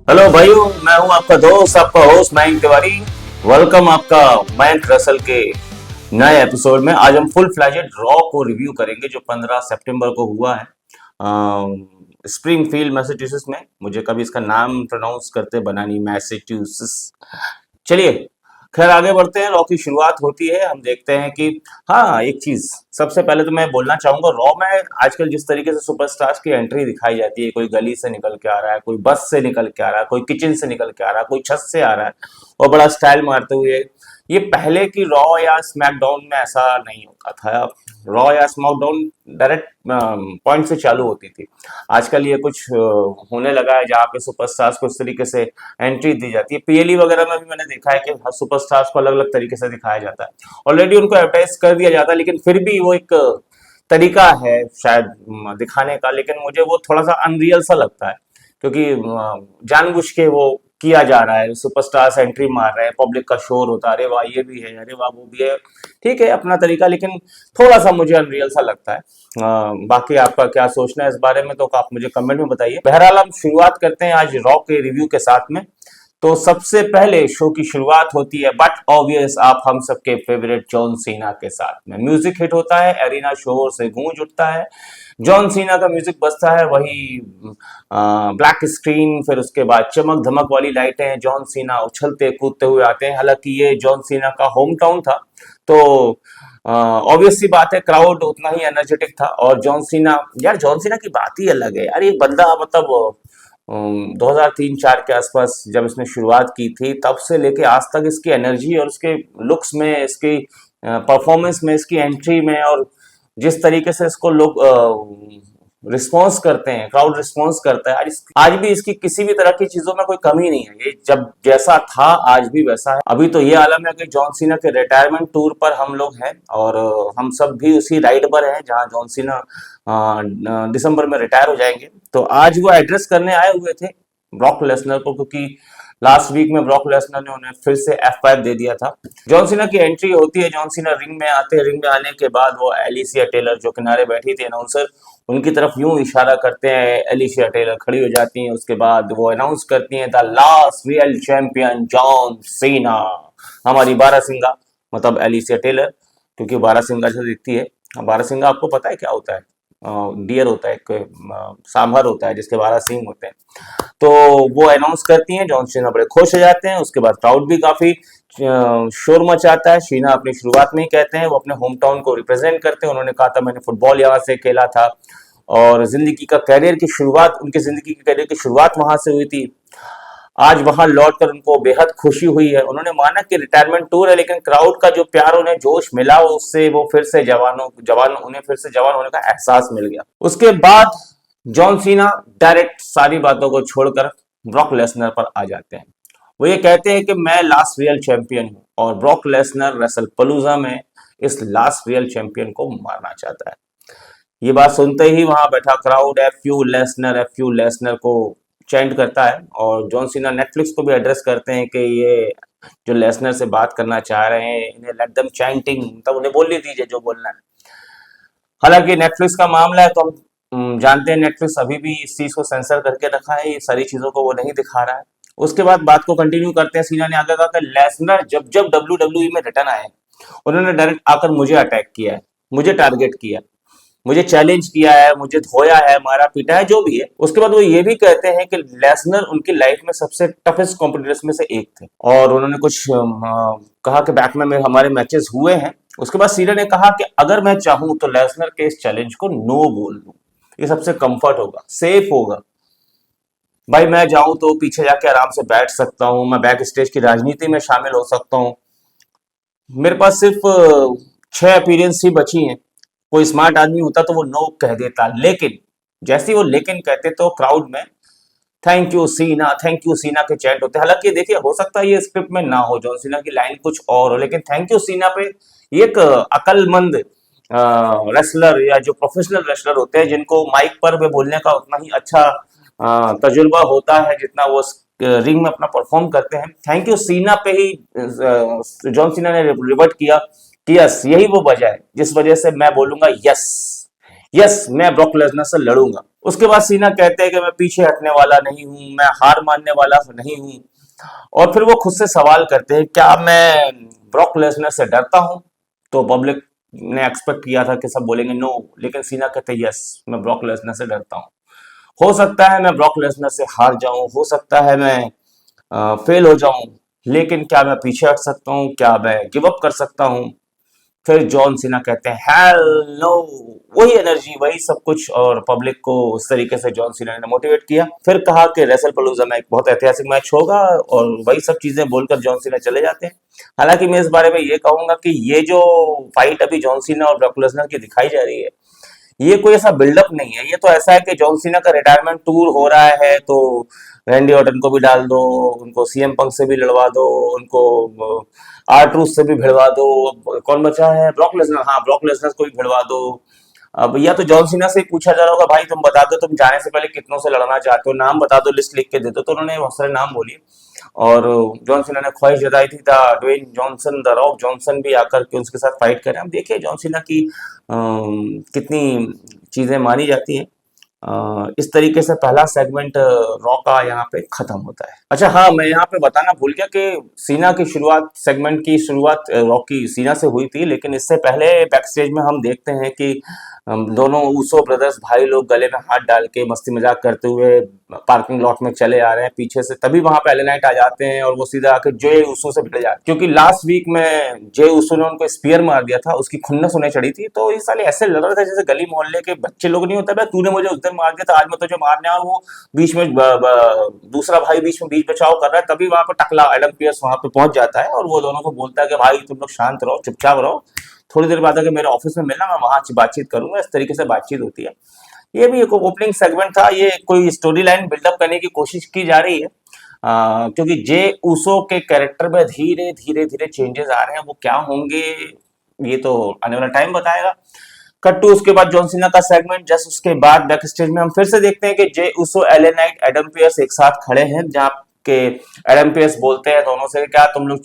Hello भाइयों, मैं हूं आपका दोस्त, आपका होस्ट मयंक तिवारी। वेलकम आपका मयंक रसल के नए एपिसोड में। आज हम फुल फ्लैजेड रॉ को रिव्यू करेंगे जो 15 सितंबर को हुआ है स्प्रिंगफील्ड मैसाचुसेट्स में। मुझे कभी इसका नाम प्रोनाउंस करते बना नहीं, मैसाचुसेट्स। चलिए, खैर आगे बढ़ते हैं। रॉ की शुरुआत होती है, हम देखते हैं कि हाँ, एक चीज सबसे पहले तो मैं बोलना चाहूंगा, रॉ में आजकल जिस तरीके से सुपरस्टार्स की एंट्री दिखाई जाती है, कोई गली से निकल के आ रहा है, कोई बस से निकल के आ रहा है, कोई किचन से निकल के आ रहा है, कोई छत से आ रहा है और बड़ा स्टाइल मारते हुए। ये पहले की रॉ या स्मैकडाउन में ऐसा नहीं होता था। रॉ या स्मैकडाउन डायरेक्ट पॉइंट से चालू होती थी। आजकल ये कुछ होने लगा है जहाँ पे सुपरस्टार्स को इस तरीके से एंट्री दी जाती है। पीएलई वगैरह में भी मैंने देखा है कि सुपरस्टार्स को अलग अलग तरीके से दिखाया जाता है। ऑलरेडी उनको एडवर्टाइज कर दिया जाता है, लेकिन फिर भी वो एक तरीका है शायद दिखाने का। लेकिन मुझे वो थोड़ा सा अनरियल सा लगता है, क्योंकि जानबूझ के वो किया जा रहा है। सुपरस्टार्स एंट्री मार रहे हैं, पब्लिक का शोर होता है, अरे वाह ये भी है, अरे वाह वो भी है। ठीक है, अपना तरीका, लेकिन थोड़ा सा मुझे अनरियल सा लगता है। बाकी आपका क्या सोचना है इस बारे में, तो आप मुझे कमेंट में बताइए। बहरहाल हम शुरुआत करते हैं आज रॉ के रिव्यू के साथ में। तो सबसे पहले शो की शुरुआत होती है बट ऑब्वियस आप हम सबके फेवरेट जॉन सीना के साथ में। म्यूजिक हिट होता है, एरिना शोर से गूंज उठता है, जॉन सीना का म्यूजिक बजता है, वही ब्लैक स्क्रीन, फिर उसके बाद चमक धमक वाली लाइटें, जॉन सीना उछलते कूदते हुए आते हैं। हालांकि ये जॉन सीना का होम टाउन था, तो ऑब्वियस सी बात है क्राउड उतना ही एनर्जेटिक था। और जॉन सीना, यार जॉन सीना की बात ही अलग है यार। ये बंदा मतलब 2003-4 के आसपास जब इसने शुरुआत की थी, तब से लेके आज तक इसकी एनर्जी और उसके लुक्स में, इसकी परफॉर्मेंस में, इसकी एंट्री में, और जिस तरीके से इसको लोग रिस्पॉन्स करते हैं, क्राउड रिस्पॉन्स करता है, आज भी इसकी किसी भी तरह की चीजों में कोई कमी नहीं है। ये जब जैसा था आज भी वैसा है। अभी तो ये आलम है कि जॉन सीना के रिटायरमेंट टूर पर हम लोग हैं, और हम सब भी उसी राइड पर हैं जहां जॉन सीना दिसंबर में रिटायर हो जाएंगे। तो आज वो एड्रेस करने आए हुए थे ब्रॉक लेसनर को, क्योंकि लास्ट वीक में ब्रॉक लेसनर ने उन्हें फिर से F5 दे दिया था। जॉन सीना की एंट्री होती है, जॉन सीना रिंग में आते हैं। रिंग में आने के बाद वो एलिसिया टेलर जो किनारे बैठी थी अनाउंसर, उनकी तरफ यूं इशारा करते हैं। एलिसिया टेलर खड़ी हो जाती हैं। उसके बाद वो अनाउंस करती हैं, the last real champion John Cena. हमारी बारहसिंगा, मतलब एलिसिया टेलर, क्योंकि बारहसिंगा से दिखती है। बारहसिंगा आपको पता है क्या होता है? डियर होता है, एक सांभर होता है जिसके 12 सींग होते हैं। तो वो अनाउंस करती हैं, जॉन सीना बड़े खुश हो जाते हैं। उसके बाद क्राउड भी काफी शोर मचाता है। शीना अपनी शुरुआत में ही कहते हैं वो अपने होम टाउन को रिप्रेजेंट करते हैं। उन्होंने कहा था मैंने फुटबॉल यहाँ से खेला था, और जिंदगी का कैरियर की शुरुआत, उनकी जिंदगी के कैरियर की शुरुआत वहां से हुई थी। आज वहां लौटकर उनको बेहद खुशी हुई है। उन्होंने माना कि रिटायरमेंट टूर है, लेकिन क्राउड का जो प्यार, उन्हें जोश मिला, उससे वो फिर से उन्हें फिर से जवान होने का एहसास मिल गया। उसके बाद जॉन सीना डायरेक्ट सारी बातों को छोड़कर ब्रॉक लेसनर पर आ जाते हैं। वो ये कहते हैं कि मैं लास्ट रियल चैंपियन हूं, और ब्रॉक लेसनर रेसल पलूजा में इस लास्ट रियल चैंपियन को मारना चाहता है। ये बात सुनते ही वहां बैठा क्राउड एफ यू लेसनर को चैंट करता है। और जॉन सीना नेटफ्लिक्स को भी एड्रेस करते हैं कि ये जो लेसनर से बात करना चाह रहे हैं, इन्हें लेट देम चैंटिंग, मतलब उन्हें बोलने दीजिए जो बोलना है। हालांकि नेटफ्लिक्स का मामला है, तो हम जानते हैं नेटफ्लिक्स अभी भी इस चीज को सेंसर करके रखा है, ये सारी चीजों को वो नहीं दिखा रहा है। उसके बाद बात को कंटिन्यू करते हैं। सीना ने आगे कहा कि लेसनर जब जब WWE में रिटर्न आए, उन्होंने डायरेक्ट आकर मुझे अटैक किया है, मुझे टारगेट किया, मुझे चैलेंज किया है, मुझे धोया है, मारा पीटा है, जो भी है। उसके बाद वो ये भी कहते हैं कि लेसनर उनकी लाइफ में सबसे टफेस्ट कॉम्पिटिटर्स में से एक थे, और उन्होंने कुछ कहा कि बैक में हमारे मैचेस हुए हैं। उसके बाद सीना ने कहा कि अगर मैं चाहूं तो लेसनर के इस चैलेंज को नो बोल दूं, ये सबसे कंफर्ट होगा, सेफ होगा। भाई मैं जाऊं तो पीछे जाके आराम से बैठ सकता हूं, मैं बैक स्टेज की राजनीति में शामिल हो सकता हूं। मेरे पास सिर्फ 6 अपीयरेंस ही बची हैं। कोई स्मार्ट आदमी होता तो वो नो कह देता, लेकिन जैसे वो लेकिन कहते तो क्राउड में थैंक यू सीना के चैंट होते। हालांकि देखिए, हो सकता है ये स्क्रिप्ट में ना हो, जॉन सीना की लाइन कुछ और हो, लेकिन थैंक यू सीना पे एक अकलमंद रेसलर या जो प्रोफेशनल रेसलर होते हैं, जिनको माइक पर भी बोलने का उतना ही अच्छा तजुर्बा होता है जितना वो रिंग में अपना परफॉर्म करते हैं, थैंक यू सीना पे ही जॉन सीना ने रिवर्ट किया कि यस, यही वो वजह है जिस वजह से मैं बोलूंगा यस, यस मैं ब्रॉक लेसनर से लड़ूंगा। उसके बाद सीना कहते हैं कि मैं पीछे हटने वाला नहीं हूं, मैं हार मानने वाला नहीं हूं। और फिर वो खुद से सवाल करते हैं क्या मैं ब्रॉक लेसनर से डरता हूं? तो पब्लिक ने एक्सपेक्ट किया था कि सब बोलेंगे नो, लेकिन सीना कहते हैं यस मैं ब्रॉक लेसनर से डरता हूं। हो सकता है मैं ब्रॉक लेसनर से हार जाऊं, हो सकता है मैं फेल हो जाऊं, लेकिन क्या मैं पीछे हट सकता हूं, क्या मैं गिव अप कर सकता हूं? फिर जॉन सीना कहते हैं हेल नो, वही एनर्जी वही सब कुछ, और पब्लिक को उस तरीके से जॉन सीना ने मोटिवेट किया। फिर कहा कि रेसल पलूजा में एक बहुत ऐतिहासिक मैच होगा, और वही सब चीजें बोलकर जॉन सीना चले जाते हैं। हालांकि मैं इस बारे में ये कहूंगा कि ये जो फाइट अभी जॉन सीना और ब्रॉक लेसनर की दिखाई जा रही है, ये कोई ऐसा बिल्डअप नहीं है। ये तो ऐसा है कि जॉन सीना का रिटायरमेंट टूर हो रहा है तो रैंडी ऑर्टन को भी डाल दो, उनको सीएम पंक से भी लड़वा दो, उनको आर ट्रूथ से भी भिड़वा दो। कौन बचा है? ब्रॉक लेसनर, हाँ ब्रॉक लेसनर को भी भिड़वा दो। अब या तो जॉन सीना से पूछा जा रहा होगा भाई तुम बता दो तुम जाने से पहले कितनों से लड़ना चाहते हो, नाम बता दो, लिस्ट लिख के दे दो। तो उन्होंने बहुत सारे नाम बोलिए, और जॉन सीना ने ख्वाहिश जताई थी the Dwayne Johnson, the Rock Johnson भी आकर के उसके साथ फाइट करें। अब देखिए जॉन सीना की कितनी चीजें मानी जाती हैं। इस तरीके से पहला सेगमेंट रॉ का यहाँ पे खत्म होता है। अच्छा हाँ, मैं यहाँ पे बताना भूल गया कि सीना की शुरुआत, सेगमेंट की शुरुआत रॉ की सीना से हुई थी, लेकिन इससे पहले बैक स्टेज में हम देखते हैं कि दोनों ऊसो ब्रदर्स भाई लोग गले में हाथ डाल के मस्ती मजाक करते हुए पार्किंग लॉट में चले आ रहे हैं पीछे से। तभी वहां पे एले नाइट आ जाते हैं और वो सीधा आके जे ऊसो से भिड़ जाते हैं, क्योंकि लास्ट वीक में जे ऊसो ने उनको स्पीयर मार दिया था, उसकी खुन्नस होने चढ़ी थी। तो ये साले ऐसे लड़ रहे थे जैसे गली मोहल्ले के बच्चे लोग नहीं होता, तूने मुझे उस दिन मार दिया था आज मैं तुझे मारने आऊं। वो बीच में दूसरा भाई बीच बचाव कर रहा है, तभी वहां पर टकला एडम पियर्स वहां पे पहुंच जाता है और वो दोनों को बोलता है कि भाई तुम लोग शांत रहो, चुपचाप रहो, थोड़ी देर बाद अगर मेरे ऑफिस में मिलना मैं वहां बातचीत करूंगा। इस तरीके से बातचीत होती है। ये भी एक ओपनिंग सेगमेंट था, ये कोई स्टोरी लाइन बिल्डअप करने की कोशिश की जा रही है, क्योंकि जे ऊसो के कैरेक्टर में धीरे धीरे धीरे चेंजेस आ रहे हैं। वो क्या होंगे ये तो आने वाला टाइम बताएगा। कट टू उसके बाद जॉन सीना का सेगमेंट। जस्ट उसके बाद बैक स्टेज में हम फिर से देखते हैं कि Jey Uso, L A Knight, Adam Pearce एक साथ खड़े हैं, जहाँ के एडम पियर्स बोलते हैं दोनों से क्या तुम लोग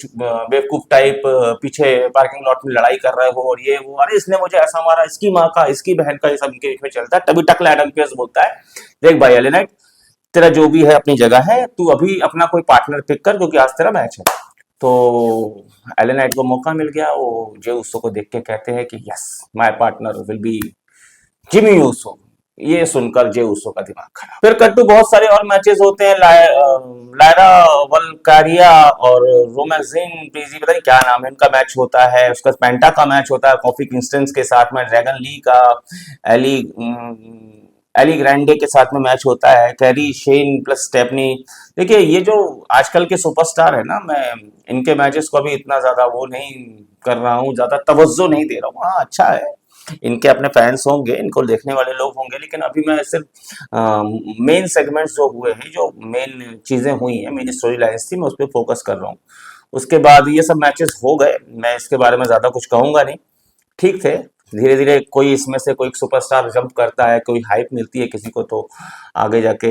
बेवकूफ टाइप पीछे पार्किंग लॉट में लड़ाई कर रहे हो, और ये वो, अरे इसने मुझे ऐसा मारा, इसकी माँ का, इसकी बहन का, ये सब इनके बीच में चलता है। तभी टकला एडम पियर्स बोलता है देख भाई एले नाइट, तेरा जो भी है अपनी जगह है, तू अभी अपना कोई पार्टनर पिक कर क्योंकि आज तेरा मैच है। तो एलन नाइट को मौका मिल गया, वो जे उसो को देख के कहते हैं कि yes my partner will be Jimmy Uso. ये सुनकर जे उसो का दिमाग खराब। फिर कट्टू बहुत सारे और मैचेस होते हैं, लायरा वल्कारिया और रोमेजिन पीजी, पता नहीं क्या नाम है इनका, मैच होता है। उसका पेंटा का मैच होता है कॉफी किंगस्टन के साथ में, ड्रैगन ली का एली एली ग्रैंडे के साथ में मैच होता है, कैरी शेन प्लस स्टेफनी। देखिए ये जो आजकल के सुपरस्टार है ना, मैं इनके मैचेस को अभी इतना ज्यादा वो नहीं कर रहा हूँ, ज्यादा तवज्जो नहीं दे रहा हूँ। हाँ अच्छा है, इनके अपने फैंस होंगे, इनको देखने वाले लोग होंगे, लेकिन अभी मैं सिर्फ मेन सेगमेंट्स जो हुए हैं, जो मेन चीजें हुई हैं, मेन स्टोरी लाइन्स थी, मैं उस पर फोकस कर रहा हूँ। उसके बाद ये सब मैचेस हो गए, मैं इसके बारे में ज्यादा कुछ कहूंगा नहीं। ठीक थे, धीरे धीरे कोई इसमें से कोई सुपरस्टार जंप करता है, कोई हाइप मिलती है किसी को, तो आगे जाके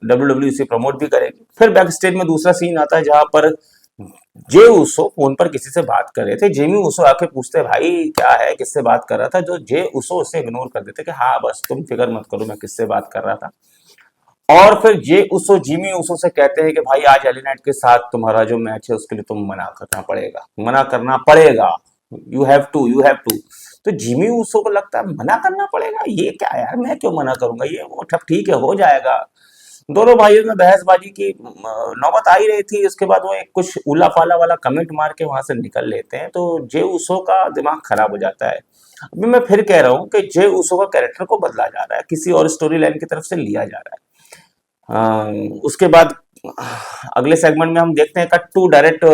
डब्ल्यू से प्रमोट भी करेगी। फिर बैक स्टेज में दूसरा सीन आता है जहां पर जे उसो फोन पर किसी से बात कर रहे थे। जेमी उसो आके पूछते भाई क्या है, किससे बात कर रहा था, जो जे उसो उसे इग्नोर कर देते कि हाँ बस तुम फिक्र मत करो मैं किससे बात कर रहा था। और फिर जे उसो जिमी उसो से कहते हैं कि भाई आज एली नाइट के साथ तुम्हारा जो मैच है उसके लिए तुम मना करना पड़ेगा, मना करना पड़ेगा, यू हैव टू। तो जिमी उसो को लगता है मना करना पड़ेगा, ये क्या यार, मैं क्यों मना करूंगा, ये वो सब ठीक है हो जाएगा। दोनों भाइयों में बहसबाजी की नौबत आ ही रही थी। उसके बाद वो एक कुछ उला फाला वाला कमेंट मार के वहां से निकल लेते हैं, तो जे उसो का दिमाग खराब हो जाता है। अभी मैं फिर कह रहा हूँ कि जे उसो का कैरेक्टर को बदला जा रहा है, किसी और स्टोरी लाइन की तरफ से लिया जा रहा है। उसके बाद अगले सेगमेंट में हम देखते हैं cut to direct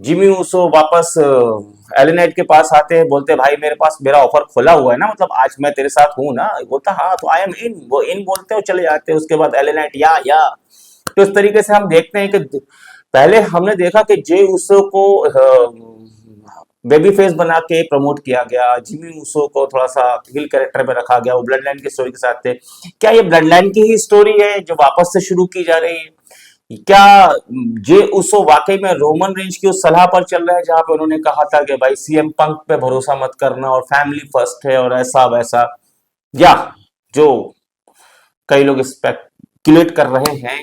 Jimmy Uso वापस एले नाइट के पास आते हैं, बोलते हैं भाई मेरे पास मेरा ऑफर खुला हुआ है ना, मतलब आज मैं तेरे साथ हूं ना, बोलता हाँ तो आई एम इन, वो इन बोलते हो चले जाते हैं। उसके बाद एले नाइट या तो इस तरीके से हम देखते हैं कि पहले हमने देखा कि जे ऊसो को बेबी फेस बना के प्रमोट किया गया, जिमी ऊसो को थोड़ा सा हिल कैरेक्टर में रखा गया, वो ब्लड लाइन की स्टोरी के साथ थे। क्या ये ब्लड लाइन की ही स्टोरी है जो वापस से शुरू की जा रही है, क्या जे उसो वाकई में रोमन रेंज की उस सलाह पर चल रहा है जहां पे उन्होंने कहा था कि भाई सीएम पंक पे भरोसा मत करना और फैमिली फर्स्ट है और ऐसा वैसा, या जो कई लोग स्पेकुलेट कर रहे हैं,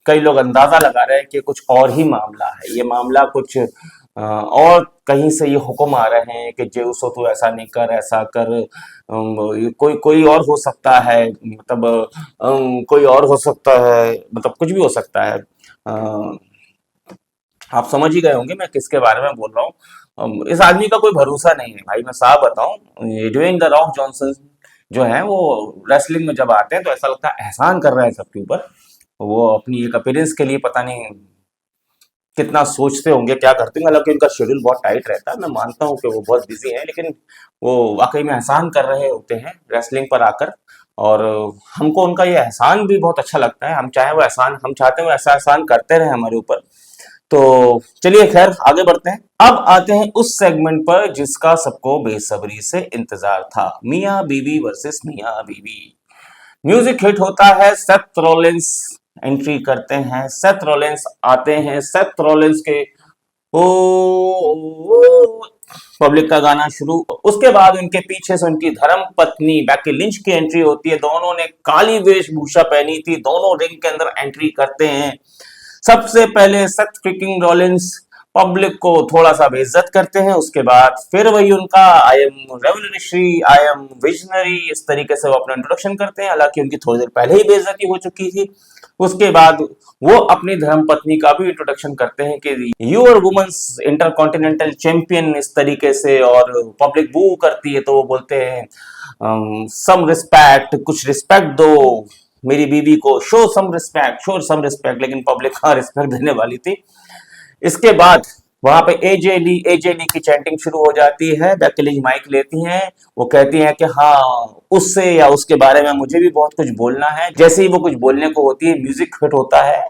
कई लोग अंदाजा लगा रहे हैं कि कुछ और ही मामला है, ये मामला कुछ और कहीं से ये हुक्म आ रहे हैं कि जेउसो तू ऐसा नहीं कर, ऐसा कर, ये कोई कोई और हो सकता है, मतलब कोई और हो सकता है, मतलब कुछ भी हो सकता है। आप समझ ही गए होंगे मैं किसके बारे में बोल रहा हूँ। इस आदमी का कोई भरोसा नहीं है भाई, मैं साफ बताऊं, ये ड्वेन द रॉक जॉनसन जो है वो रेसलिंग में जब आते हैं तो ऐसा लगता है एहसान कर रहा है सबके ऊपर। वो अपनी एक अपीयरेंस के लिए पता नहीं कितना सोचते होंगे, क्या करते होंगे, हालांकि उनका शेड्यूल बहुत टाइट रहता है, मैं मानता हूँ कि वो बहुत बिजी हैं, लेकिन वो वाकई में एहसान कर रहे होते हैं रेसलिंग पर आकर। और हमको उनका ये एहसान भी बहुत अच्छा लगता है, हम चाहे वो एहसान, हम चाहते हैं वो ऐसा एहसान करते रहे हमारे ऊपर। तो चलिए खैर आगे बढ़ते हैं। अब आते हैं उस सेगमेंट पर जिसका सबको बेसब्री से इंतजार था, मियां बीवी वर्सेस मियां बीवी। म्यूजिक हिट होता है, सेथ रॉलिंस एंट्री करते हैं, सेथ रॉलिंस आते हैं, सेथ रॉलिंस के ओ पब्लिक का गाना शुरू, उसके बाद उनके पीछे से उनकी धर्म पत्नी बैकी लिंच की एंट्री होती है। दोनों ने काली वेशभूषा पहनी थी, दोनों रिंग के अंदर एंट्री करते हैं। सबसे पहले सेथ फ्रिकिंग रॉलिंस पब्लिक को थोड़ा सा बेइज्जत करते हैं, उसके बाद फिर वही उनका I am revolutionary, I am visionary, इस तरीके से वो अपना इंट्रोडक्शन करते हैं, हालांकि उनकी थोड़ी देर पहले ही बेइज्जती हो चुकी थी। उसके बाद वो अपनी धर्म पत्नी का भी इंट्रोडक्शन करते हैं कि you are women's intercontinental champion, इस तरीके से, और पब्लिक बू करती है तो वो बोलते हैं सम रिस्पेक्ट, कुछ रिस्पेक्ट दो मेरी बीवी को, show some respect, show some respect, लेकिन पब्लिक कहाँ रिस्पेक्ट देने वाली थी। इसके बाद वहां पे एजे ली की चैंटिंग शुरू हो जाती है, बेकी लिंच माइक लेती हैं, वो कहती हैं कि हाँ उससे या उसके बारे में मुझे भी बहुत कुछ बोलना है। जैसे ही वो कुछ बोलने को होती है म्यूजिक हिट होता है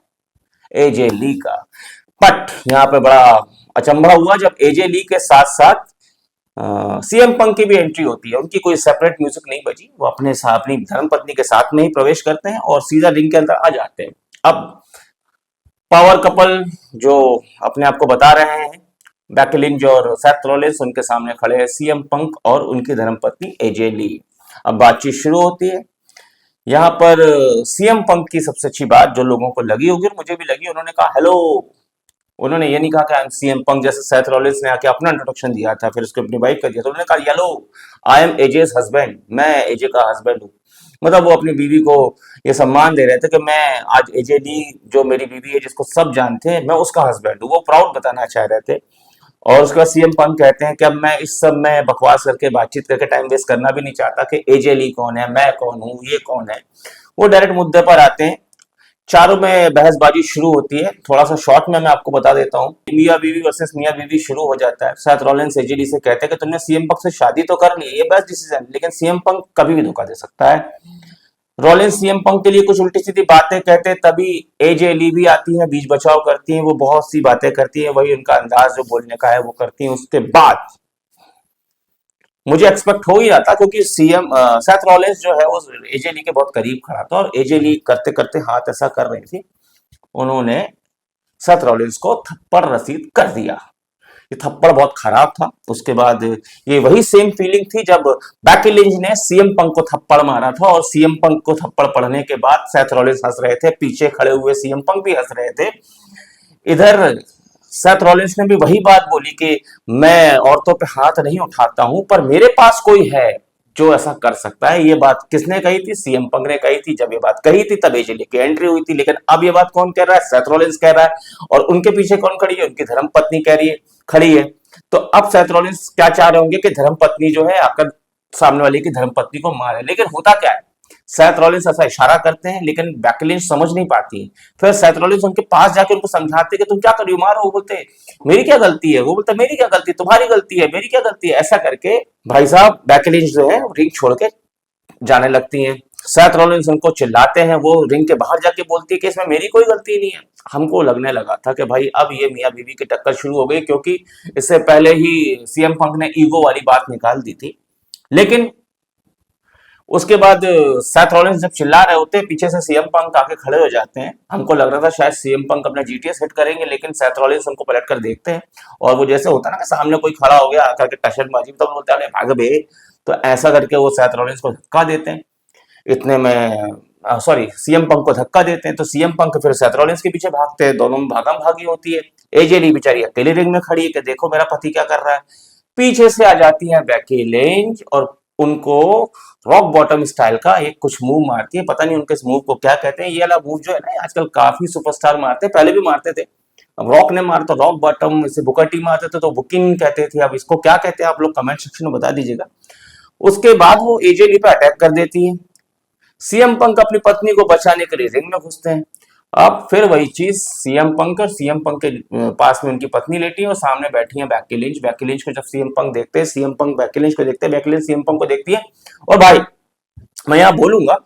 एजे ली का। बट यहाँ पे बड़ा अचंभा हुआ जब एजे ली के साथ साथ सीएम पंक की भी एंट्री होती है। उनकी कोई सेपरेट म्यूजिक नहीं बजी, वो अपने साथ अपनी धर्मपत्नी के साथ में ही प्रवेश करते हैं और सीधा रिंग के अंदर आ जाते हैं। अब पावर कपल जो अपने आप को बता रहे हैं, बेकी लिंच और सेथ रॉलिंस, उनके सामने खड़े हैं सीएम पंक और उनकी धर्मपत्नी एजे ली। अब बातचीत शुरू होती है। यहाँ पर सीएम पंक की सबसे अच्छी बात जो लोगों को लगी होगी और मुझे भी लगी, उन्होंने कहा हेलो। उन्होंने ये नहीं कहा कि आई एम सीएम पंक, जैसे सेथ रॉलिंस ने आके अपना इंट्रोडक्शन दिया था फिर उसको अपनी वाइफ कर दिया, तो उन्होंने कहा hello I am AJ's husband, मैं एजे का हस्बैंड हूँ। मतलब वो अपनी बीवी को ये सम्मान दे रहे थे कि मैं आज एजे ली जो मेरी बीवी है जिसको सब जानते हैं, मैं उसका हस्बैंड हूँ, वो प्राउड बताना चाह रहे थे। और उसके बाद सीएम पंक कहते हैं कि अब मैं इस सब में बकवास करके बातचीत करके टाइम वेस्ट करना भी नहीं चाहता कि एजे ली कौन है, मैं कौन हूँ, ये कौन है। वो डायरेक्ट मुद्दे पर आते हैं, चारों में बहसबाजी शुरू होती है। थोड़ा सा शॉर्ट में मैं आपको बता देता हूँ, मियां बीवी वर्सेस मियां बीवी शुरू हो जाता है। शायद रॉलिंस एजे ली से कहते हैं कि तुमने सीएम पंक से शादी तो कर ली, ये बेस्ट डिसीजन, लेकिन सीएम पंक कभी भी धोखा दे सकता है। रॉलिंस सीएम पंक के लिए कुछ उल्टी सीधी बातें कहते, तभी एजे ली भी आती है, बीच बचाव करती है, वो बहुत सी बातें करती है, वही उनका अंदाज जो बोलने का है वो करती है। उसके बाद मुझे एक्सपेक्ट हो ही रहा था क्योंकि सीएम सेथ रॉलिंस जो है वो एजे ली के बहुत करीब खड़ा था और एजे ली करते करते हाथ ऐसा कर रही थी, उन्होंने सेथ रॉलिंस को थप्पड़ रसीद कर दिया। ये थप्पड़ बहुत खराब था। उसके बाद ये वही सेम फीलिंग थी जब बेकी लिंच ने सीएम पंक को थप्पड़ मारा था और सीएम पंक को थप्पड़ पड़ने के बाद सेथ रॉलिंस हंस रहे थे, पीछे खड़े हुए सीएम पंक भी हंस रहे थे। इधर सेथ रॉलिंस ने भी वही बात बोली कि मैं औरतों पे हाथ नहीं उठाता हूं, पर मेरे पास कोई है जो ऐसा कर सकता है। ये बात किसने कही थी? सीएम पंक ने कही थी। जब ये बात कही थी तब एजे ली की एंट्री हुई थी, लेकिन अब ये बात कौन कह रहा है? सेथ रॉलिंस कह रहा है। और उनके पीछे कौन खड़ी है? उनकी धर्मपत्नी कह रही है, खड़ी है। तो अब सेथ रॉलिंस क्या चाह रहे होंगे कि धर्मपत्नी जो है आकर सामने वाले की धर्मपत्नी को मारे, लेकिन होता क्या है, सेथ रॉलिंस ऐसा इशारा करते हैं लेकिन बेकी लिंच समझ नहीं पाती। फिर सेथ रॉलिंस उनके पास जाके उनको समझाते कि तुम क्या कर रही हो, मारो। वो बोलते मेरी क्या गलती है, वो बोलते मेरी क्या गलती, तुम्हारी गलती है, मेरी क्या गलती है। ऐसा करके भाई साहब बेकी लिंच जो है रिंग छोड़ के जाने लगती हैं। सेथ रॉलिंस उनको चिल्लाते हैं, वो रिंग के बाहर जाके बोलती है कि इसमें मेरी कोई गलती नहीं है। हमको लगने लगा था कि भाई अब ये मियां बीवी की टक्कर शुरू हो गई, क्योंकि इससे पहले ही सीएम पंक ने ईगो वाली बात निकाल दी थी। लेकिन उसके बाद सेथ रॉलिंस जब चिल्ला रहे होते हैं, पीछे से सीएम पंक आके खड़े हो जाते हैं। हमको लग रहा था शायद सीएम पंक अपना जीटीएस हिट करेंगे, लेकिन सेथ रॉलिंस उनको पलट कर देखते हैं और वो जैसे होता है ना कि सामने कोई खड़ा हो गया आकर के टशनबाजी, तो बोलते हैं अरे भाग बे, तो ऐसा करके वो सेथ रॉलिंस को धक्का देते हैं। इतने में सॉरी, सीएम पंक को धक्का देते हैं, तो सीएम पंक फिर सेथ रॉलिंस के पीछे भागते हैं, दोनों में भागम भागी होती है। एजे ली बेचारी अकेले रिंग में खड़ी है कि देखो मेरा पति क्या कर रहा है। पीछे से आ जाती है बेकी लिंच और उनको रॉक बॉटम स्टाइल का एक कुछ मूव मारती है, पता नहीं उनके इस मूव को क्या कहते हैं। ये वाला मूव जो है ना आजकल काफी सुपरस्टार मारते हैं, पहले भी मारते थे। अब रॉक ने मार तो रॉक बॉटम, इसे बुकर टी मारते थे तो बुकिंग कहते थे, अब इसको क्या कहते हैं आप लोग कमेंट सेक्शन में बता दीजिएगा। उसके बाद वो एजे ली पे अटैक कर देती है। सीएम पंक अपनी पत्नी को बचाने के लिए रिंग में घुसते हैं। अब फिर वही चीज, सीएम पंक और सीएम पंक के पास में उनकी पत्नी लेटी है और सामने बैठी है बेकी लिंच। बेकी लिंच को जब सीएम पंक देखते हैं, सीएम पंक बेकी लिंच को देखते हैं, बेकी लिंच सीएम पंक को देखती है। और भाई मैं यहाँ बोलूंगा,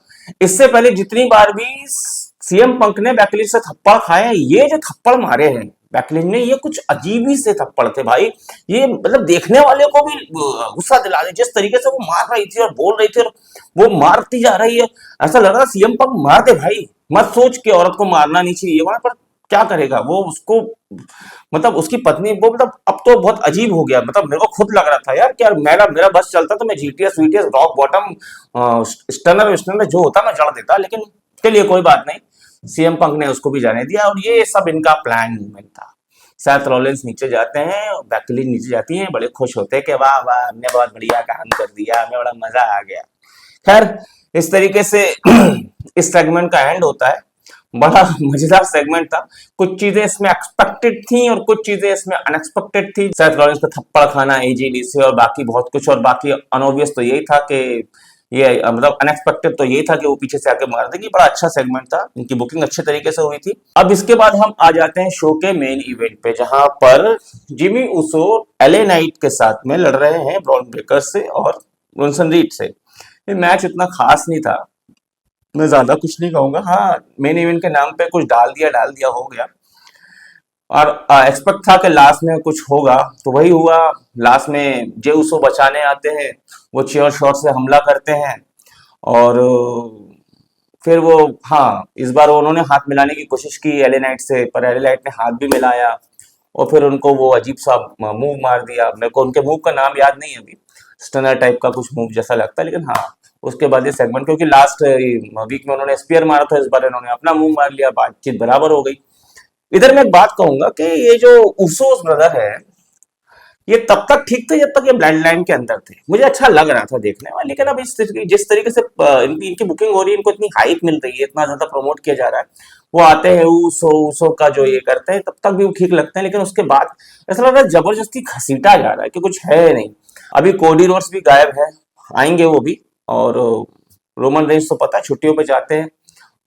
इससे पहले जितनी बार भी सीएम पंक ने बेकी लिंच से थप्पड़ खाए, ये जो थप्पड़ मारे हैं बेकी लिंच ने, ये कुछ अजीब ही से थप्पड़ थे भाई। ये मतलब देखने वाले को भी गुस्सा दिला दे, जिस तरीके से वो मार रही थी और बोल रही थी और वो मारती जा रही है, ऐसा लग रहा सीएम पंक मार दे भाई। मत सोच के औरत को मारना नहीं चाहिए वहां पर, क्या करेगा वो, उसको मतलब उसकी पत्नी वो, मतलब अब तो बहुत अजीब हो गया। मतलब मेरे को खुद लग रहा था यार कि यार मेरा बस चलता तो मैं GTS VTS rock bottom stunner stunner जो होता मैं जड़ देता, लेकिन चलिए कोई बात नहीं, सीएम पंक ने उसको भी जाने दिया और ये सब इनका प्लान मूवमेंट था। सेथ रॉलिंस नीचे जाते हैं, बेकी लिंच नीचे जाती हैं, बड़े खुश होते हैं कि वाह वाह हमने बहुत बढ़िया काम कर दिया, हमें बड़ा मजा आ गया। खैर इस तरीके से इस सेगमेंट का एंड होता है। बड़ा मजेदार सेगमेंट था, कुछ चीजें इसमें एक्सपेक्टेड थी और कुछ चीजें इसमें अनएक्सपेक्टेड थी। सेथ रॉलिंस का थप्पड़ खाना एजे ली से और बाकी बहुत कुछ, और बाकी अनऑब्वियस तो यही था कि ये मतलब अनएक्सपेक्टेड तो यही था कि वो पीछे से आके मार देगी। बड़ा अच्छा सेगमेंट था, इनकी बुकिंग अच्छे तरीके से हुई थी। अब इसके बाद हम आ जाते हैं शो के मेन इवेंट पे, जहां पर जिमी ऊसो एले नाइट के साथ में लड़ रहे हैं ब्रॉन ब्रेकर से और ब्रॉन्सन रीड से। ये मैच इतना खास नहीं था, मैं ज्यादा कुछ नहीं कहूंगा। हाँ, मेन इवेंट के नाम पे कुछ डाल दिया हो गया, और एक्सपेक्ट था कि लास्ट में कुछ होगा तो वही हुआ। लास्ट में जे उसो बचाने आते हैं, वो चेयर शॉट से हमला करते हैं और फिर वो, हाँ इस बार उन्होंने हाथ मिलाने की कोशिश की एले नाइट से, पर एले नाइट ने हाथ भी मिलाया और फिर उनको वो अजीब सा मूव मार दिया। मेरे को उनके मूव का नाम याद नहीं है अभी, स्टनर टाइप का कुछ मूव जैसा लगता है, लेकिन हाँ उसके बाद ये सेगमेंट, क्योंकि लास्ट वीक में उन्होंने स्पीयर मारा था, इस बार इन्होंने अपना मूव मार लिया, बातचीत बराबर हो गई। इधर मैं एक बात कहूंगा कि ये जो उसूस ब्रदर है, ये तब तक ठीक थे जब तक ये ब्लड लाइन के अंदर थे, मुझे अच्छा लग रहा था देखने में। लेकिन अब जिस तरीके से इनकी बुकिंग हो रही है, इनको इतनी हाइप मिल रही है, इतना ज्यादा प्रमोट किया जा रहा है, वो आते हैं ऊसो का जो ये करते हैं, तब तक भी वो ठीक लगते हैं, लेकिन उसके बाद ऐसा लग रहा है जबरदस्ती घसीटा जा रहा है कि कुछ है नहीं। अभी कोडी रोड्स भी गायब है, आएंगे वो भी, और रोमन रेंज तो पता है छुट्टियों पे जाते हैं,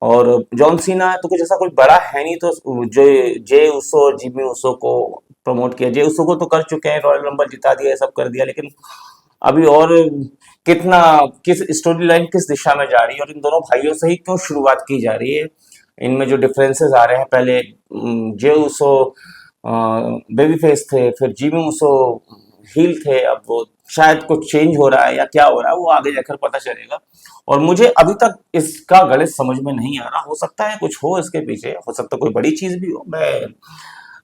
और जॉन सीना तो कुछ ऐसा कुछ बड़ा है नहीं, तो जो जे उसो और जिमी उसो को प्रमोट किया। जे उसो को तो कर चुके हैं, रॉयल रंबल जिता दिया, सब कर दिया, लेकिन अभी और कितना, किस स्टोरी लाइन किस दिशा में जा रही है और इन दोनों भाइयों से ही क्यों शुरुआत की जा रही है, इनमें जो डिफरेंसेस आ रहे हैं। पहले जे उसो बेबी फेस थे, फिर जिमी उसो हील थे, अब वो शायद कुछ चेंज हो रहा है या क्या हो रहा है वो आगे जाकर पता चलेगा। और मुझे अभी तक इसका गणित समझ में नहीं आ रहा, हो सकता है कुछ हो इसके पीछे, हो सकता है कोई बड़ी चीज भी हो। मैं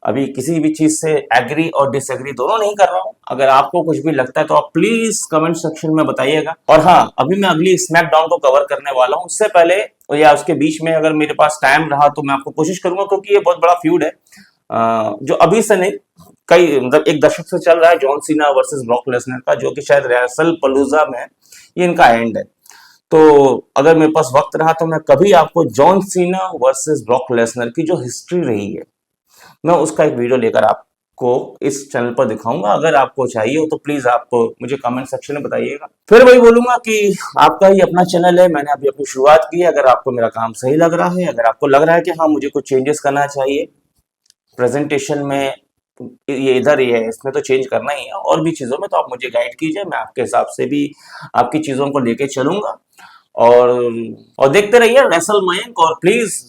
अभी किसी भी चीज से एग्री और डिसएग्री दोनों नहीं कर रहा हूँ। अगर आपको कुछ भी लगता है तो आप प्लीज कमेंट सेक्शन में बताइएगा। और हाँ, अभी मैं अगली स्मैकडाउन को कवर करने वाला हूँ, उससे पहले या उसके बीच में अगर मेरे पास टाइम रहा तो मैं आपको कोशिश करूंगा, क्योंकि ये बहुत बड़ा फ्यूड है जो अभी से नहीं, कई मतलब एक दशक से चल रहा है, John Cena versus Brock Lesnar का, जो कि शायद रेसल पलूजा में ये इनका एंड है। तो अगर मेरे पास वक्त रहा तो मैं कभी आपको John Cena versus Brock Lesnar की जो हिस्ट्री रही है, मैं उसका एक वीडियो लेकर आपको इस चैनल पर दिखाऊंगा। अगर आपको चाहिए हो तो प्लीज आप मुझे कमेंट सेक्शन में बताइएगा। फिर वही बोलूंगा कि आपका ही अपना चैनल है, मैंने अभी अपनी शुरुआत की है। अगर आपको मेरा काम सही लग रहा है, अगर आपको लग रहा है कि हाँ मुझे कुछ चेंजेस करना चाहिए प्रेजेंटेशन में, ये इधर ही है, इसमें तो चेंज करना ही है, और भी चीजों में, तो आप मुझे गाइड कीजिए, मैं आपके हिसाब से भी आपकी चीजों को लेके चलूंगा। और देखते रहिए रेसल मयंक, और प्लीज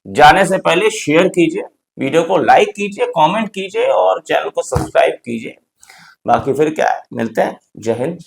जाने से पहले शेयर कीजिए, वीडियो को लाइक कीजिए, कमेंट कीजिए और चैनल को सब्सक्राइब कीजिए। बाकी फिर क्या है, मिलते हैं। जय हिंद।